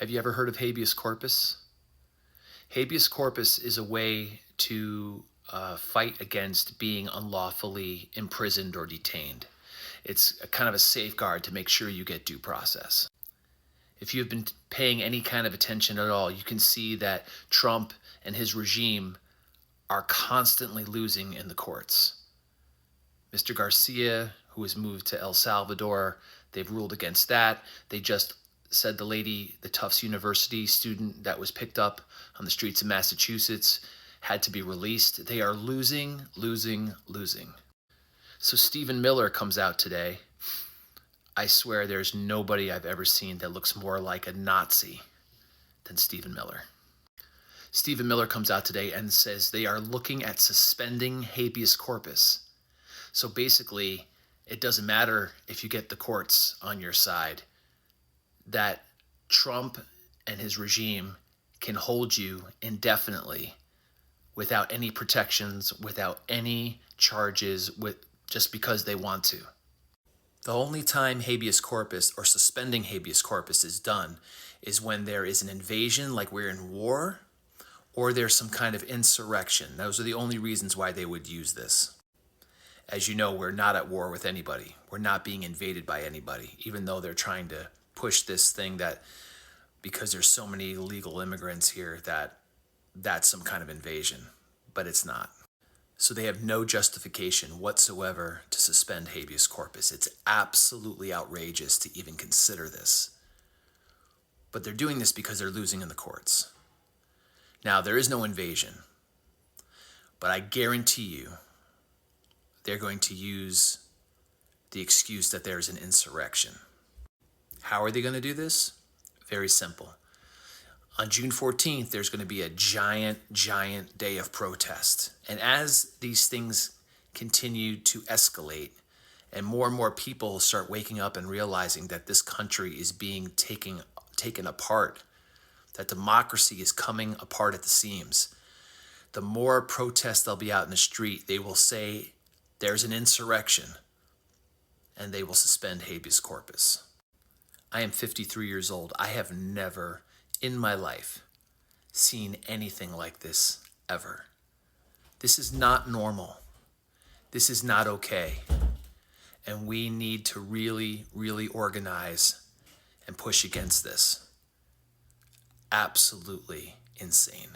Have you ever heard of habeas corpus? Habeas corpus is a way to fight against being unlawfully imprisoned or detained. It's a kind of a safeguard to make sure you get due process. If you've been paying any kind of attention at all, you can see that Trump and his regime are constantly losing in the courts. Mr. Garcia, who has moved to El Salvador, they've ruled against that. They just said the Tufts University student that was picked up on the streets of Massachusetts had to be released. They are losing, losing, losing. So Stephen Miller comes out today. I swear there's nobody I've ever seen that looks more like a Nazi than Stephen Miller. Stephen Miller comes out today and says they are looking at suspending habeas corpus. So basically, it doesn't matter if you get the courts on your side, that Trump and his regime can hold you indefinitely without any protections, without any charges, just because they want to. The only time habeas corpus or suspending habeas corpus is done is when there is an invasion, like we're in war, or there's some kind of insurrection. Those are the only reasons why they would use this. As you know, we're not at war with anybody. We're not being invaded by anybody, even though they're trying to push this thing that because there's so many illegal immigrants here that's some kind of invasion, but it's not. So they have no justification whatsoever to suspend habeas corpus. It's absolutely outrageous to even consider this. But they're doing this because they're losing in the courts. Now, there is no invasion, but I guarantee you they're going to use the excuse that there's an insurrection. How are they going to do this? Very simple. On June 14th, there's going to be a giant day of protest. And as these things continue to escalate and more people start waking up and realizing that this country is being taken apart, that democracy is coming apart at the seams, the more protests there'll be out in the street. They will say there's an insurrection and they will suspend habeas corpus. I am 53 years old. I have never in my life seen anything like this ever. This is not normal. This is not okay. And we need to really organize and push against this. Absolutely insane.